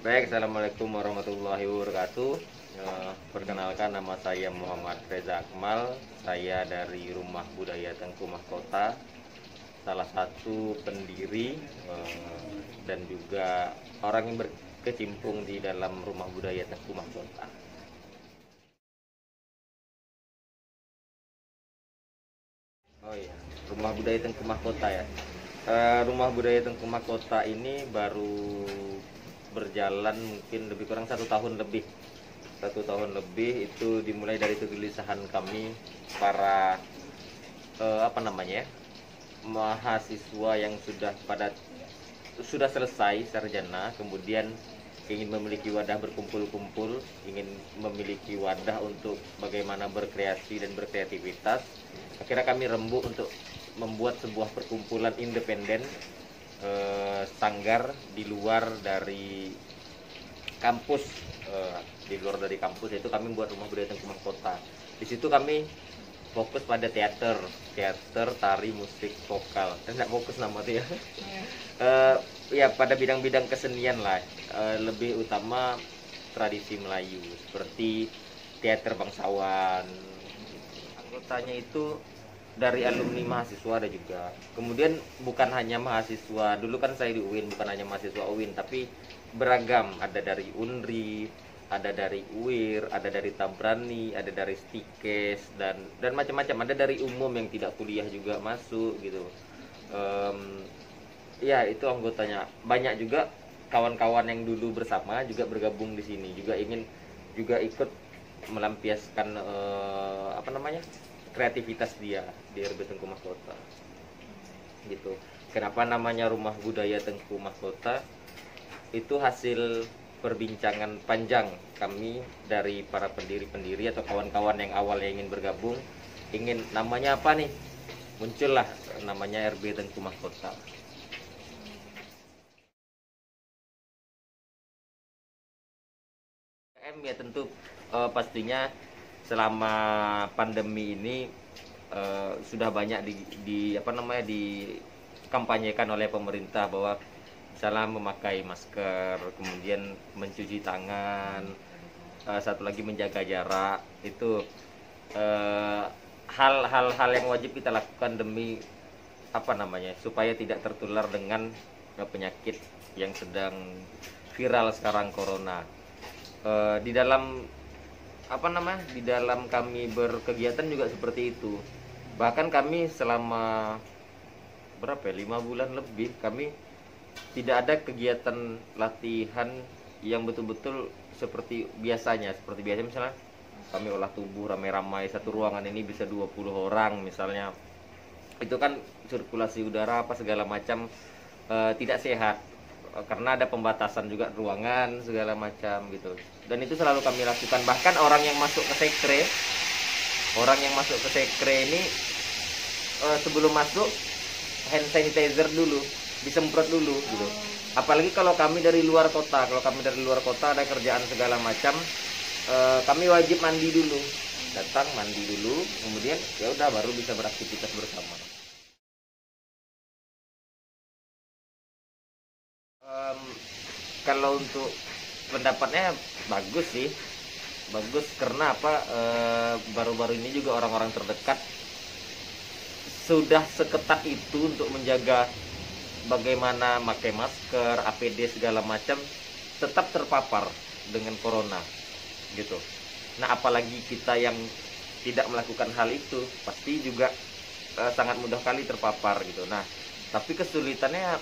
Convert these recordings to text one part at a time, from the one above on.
Baik, Assalamualaikum warahmatullahi wabarakatuh. Perkenalkan, nama saya Muhammad Reza Akmal. Saya dari Rumah Budaya Tengku Mahkota, salah satu pendiri dan juga orang yang berkecimpung di dalam Rumah Budaya Tengku Mahkota. Oh iya, Rumah Budaya Tengku Mahkota ya. Rumah Budaya Tengku Mahkota ini baru berjalan mungkin lebih kurang 1 tahun lebih. 1 tahun lebih itu dimulai dari kegelisahan kami para apa namanya ya, mahasiswa yang sudah selesai sarjana, kemudian ingin memiliki wadah berkumpul-kumpul, ingin memiliki wadah untuk bagaimana berkreasi dan berkreativitas. Akhirnya kami rembuk untuk membuat sebuah perkumpulan independen, sanggar di luar dari kampus. Di luar dari kampus itu kami buat Rumah Budaya Tengku Mahkota. Di situ kami fokus pada teater, tari, musik, vokal. Tidak fokus nama itu ya. Ya pada bidang-bidang kesenian lah. Lebih utama tradisi Melayu seperti teater bangsawan. Anggotanya itu dari alumni mahasiswa ada juga. Kemudian bukan hanya mahasiswa, dulu kan saya di UIN, bukan hanya mahasiswa UIN, tapi beragam. Ada dari UNRI, ada dari UIR, ada dari Tabrani, ada dari Stikes, dan macam-macam. Ada dari umum yang tidak kuliah juga masuk gitu. Ya itu anggotanya. Banyak juga kawan-kawan yang dulu bersama juga bergabung di sini, juga ingin juga ikut melampiaskan apa namanya, kreativitas dia di RB Tengku Mahkota gitu. Kenapa namanya Rumah Budaya Tengku Mahkota? Itu hasil perbincangan panjang kami dari para pendiri-pendiri atau kawan-kawan yang awalnya ingin bergabung, ingin namanya apa nih, muncullah namanya RB Tengku Mahkota. Ya tentu pastinya selama pandemi ini sudah banyak dikampanyekan oleh pemerintah bahwa misalnya memakai masker, kemudian mencuci tangan, satu lagi menjaga jarak. Itu hal-hal yang wajib kita lakukan demi apa namanya, supaya tidak tertular dengan penyakit yang sedang viral sekarang, corona. Di dalam di dalam kami berkegiatan juga seperti itu. Bahkan kami selama 5 bulan lebih kami tidak ada kegiatan latihan yang betul-betul seperti biasanya. Seperti biasa misalnya kami olah tubuh ramai-ramai, satu ruangan ini bisa 20 orang misalnya. Itu kan sirkulasi udara apa segala macam tidak sehat, karena ada pembatasan juga ruangan segala macam gitu. Dan itu selalu kami lakukan. Bahkan orang yang masuk ke sekre ini sebelum masuk hand sanitizer dulu, disemprot dulu gitu. Apalagi kalau kami dari luar kota, ada kerjaan segala macam, kami wajib mandi dulu. Datang mandi dulu, kemudian ya udah baru bisa beraktivitas bersama. Kalau untuk pendapatnya bagus sih, bagus karena apa, baru-baru ini juga orang-orang terdekat sudah seketat itu untuk menjaga bagaimana pakai masker, APD segala macam, tetap terpapar dengan corona gitu. Nah apalagi kita yang tidak melakukan hal itu pasti juga sangat mudah kali terpapar gitu. Nah tapi kesulitannya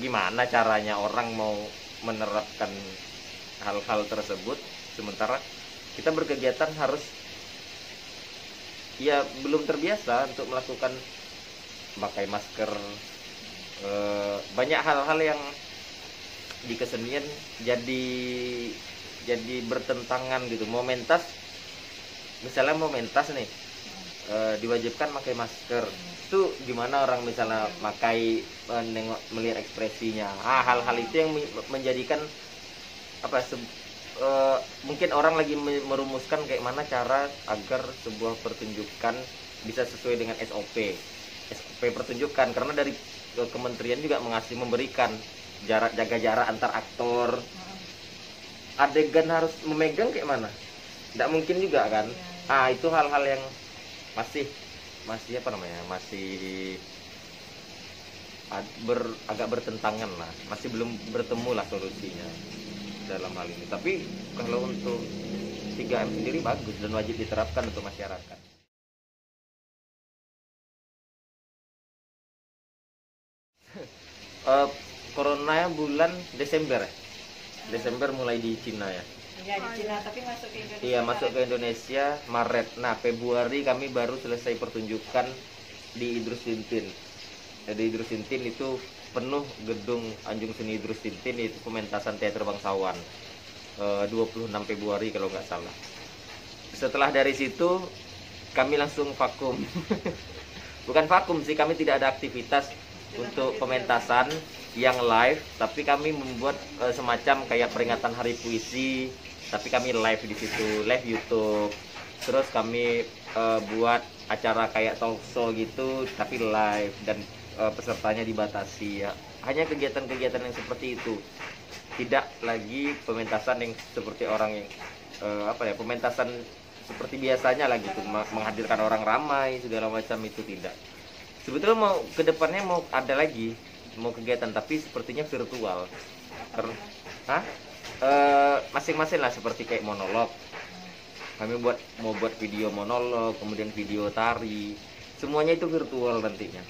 gimana caranya orang mau menerapkan hal-hal tersebut sementara kita berkegiatan harus ya belum terbiasa untuk melakukan pakai masker. Banyak hal-hal yang di kesenian jadi bertentangan gitu. Misalnya mau mentas nih, diwajibkan pakai masker. Itu gimana orang misalnya pakai melihat ekspresinya. Hal-hal itu yang menjadikan mungkin orang lagi merumuskan kayak mana cara agar sebuah pertunjukan bisa sesuai dengan SOP pertunjukan, karena dari kementerian juga memberikan jaga jarak antar aktor, adegan harus memegang kayak mana? Nggak mungkin juga kan? Itu hal-hal yang masih masih apa namanya? Masih agak bertentangan lah, masih belum bertemu lah solusinya dalam hal ini. Tapi kalau untuk 3M sendiri bagus dan wajib diterapkan untuk masyarakat. Corona bulan Desember ya? Desember mulai di Cina ya? Ya di Cina, tapi masuk ke Indonesia. Iya, masuk ke Indonesia Maret. Nah, Februari kami baru selesai pertunjukan di Idrus Tintin. Jadi Idrus Tintin itu penuh gedung Anjung Seni Idrus Tintin, itu pementasan teater bangsawan. 26 Februari kalau nggak salah. Setelah dari situ kami langsung vakum. Bukan vakum sih, kami tidak ada aktivitas untuk pementasan yang live, tapi kami membuat semacam kayak peringatan Hari Puisi, tapi kami live di situ, live YouTube. Terus kami buat acara kayak talk show gitu, tapi live, dan pesertanya dibatasi ya. Hanya kegiatan-kegiatan yang seperti itu. Tidak lagi pementasan yang seperti orang yang pementasan seperti biasanya lah gitu, menghadirkan orang ramai segala macam, itu tidak. Sebetulnya mau kedepannya mau ada lagi, mau kegiatan, tapi sepertinya virtual. Karena masing-masing lah, seperti kayak monolog. Kami mau buat video monolog, kemudian video tari, semuanya itu virtual nantinya.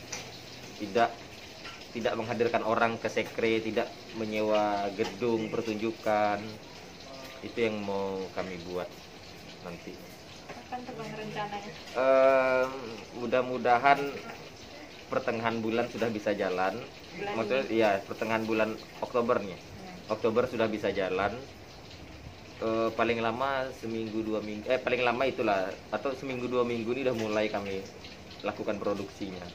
Tidak menghadirkan orang ke sekre, tidak menyewa gedung pertunjukan. Itu yang mau kami buat nanti. Kapan tuh Bang rencananya? Mudah-mudahan pertengahan bulan sudah bisa jalan. Maksudnya iya, pertengahan bulan Oktobernya. Oktober sudah bisa jalan. Paling lama seminggu 2 minggu, paling lama itulah, atau seminggu 2 minggu ini udah mulai kami lakukan produksinya.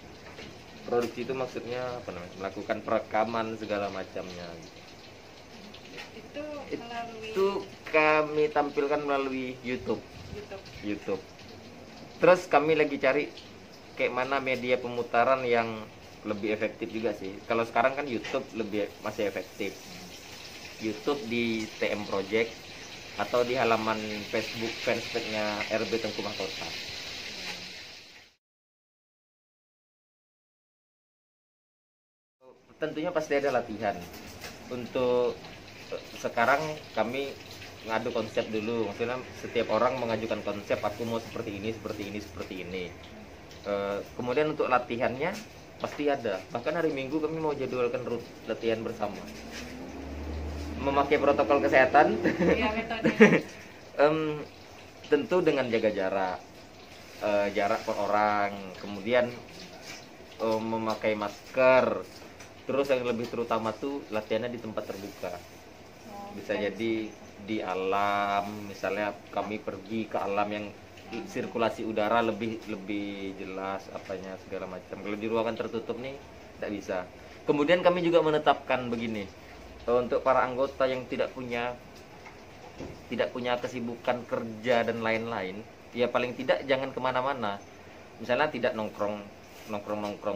Produksi itu maksudnya apa namanya? Melakukan perekaman segala macamnya. Itu kami tampilkan melalui YouTube. Terus kami lagi cari kayak mana media pemutaran yang lebih efektif juga sih. Kalau sekarang kan YouTube masih efektif. YouTube di TM Project atau di halaman Facebook fanspage-nya RB Tengku Mahkota. Tentunya pasti ada latihan. Untuk sekarang kami ngadu konsep dulu. Maksudnya setiap orang mengajukan konsep, aku mau seperti ini, seperti ini, seperti ini. Kemudian untuk latihannya pasti ada. Bahkan hari Minggu kami mau jadwalkan latihan bersama. Memakai protokol kesehatan. Iya, metode. Tentu dengan jaga jarak per orang. Kemudian memakai masker. Terus yang lebih terutama tuh latihannya di tempat terbuka. Bisa jadi di alam, misalnya kami pergi ke alam yang sirkulasi udara lebih jelas apanya segala macam. Kalau di ruangan tertutup nih tidak bisa. Kemudian kami juga menetapkan begini, untuk para anggota yang tidak punya kesibukan kerja dan lain-lain, ya paling tidak jangan kemana-mana. Misalnya tidak nongkrong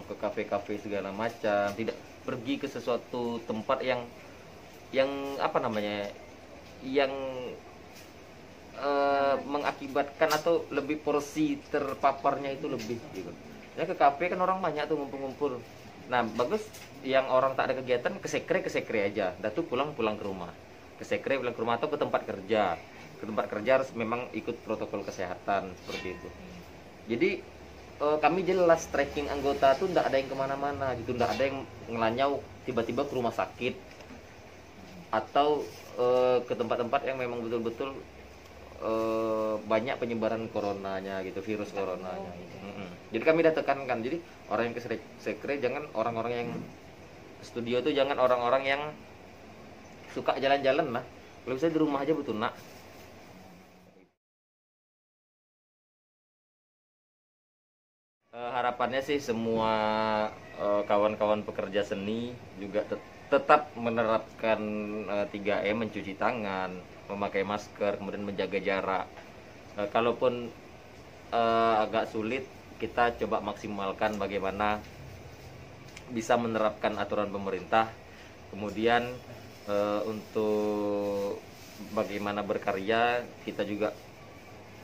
ke kafe-kafe segala macam, tidak pergi ke sesuatu tempat yang apa namanya, yang mengakibatkan atau lebih porsi terpaparnya itu lebih gitu. Ya ke kafe kan orang banyak tuh ngumpul-ngumpul. Nah bagus yang orang tak ada kegiatan ke sekre aja. Dah tuh pulang ke rumah. Ke sekre pulang ke rumah atau ke tempat kerja. Ke tempat kerja harus memang ikut protokol kesehatan seperti itu. Jadi kami jelas tracking anggota tuh ndak ada yang kemana-mana gitu, ndak ada yang ngelanyau tiba-tiba ke rumah sakit atau ke tempat-tempat yang memang betul-betul banyak penyebaran coronanya gitu, virus coronanya gitu. Jadi kami udah tekankan, jadi orang yang ke sekre jangan, orang-orang yang studio tuh jangan orang-orang yang suka jalan-jalan lah, kalau bisa di rumah aja betul nak. Harapannya sih semua kawan-kawan pekerja seni juga tetap menerapkan 3M, mencuci tangan, memakai masker, kemudian menjaga jarak. Kalaupun agak sulit, kita coba maksimalkan bagaimana bisa menerapkan aturan pemerintah. Kemudian untuk bagaimana berkarya, kita juga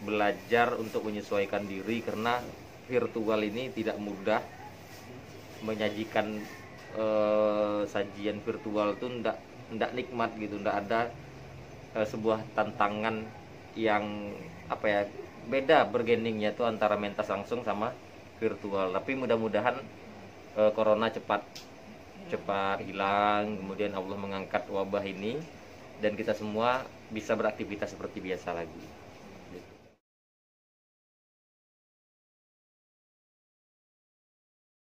belajar untuk menyesuaikan diri, karena virtual ini tidak mudah. Menyajikan sajian virtual tuh ndak nikmat gitu, ndak ada sebuah tantangan yang apa ya, beda bergeningnya tuh antara mentas langsung sama virtual. Tapi mudah-mudahan corona cepat hilang, kemudian Allah mengangkat wabah ini dan kita semua bisa beraktivitas seperti biasa lagi.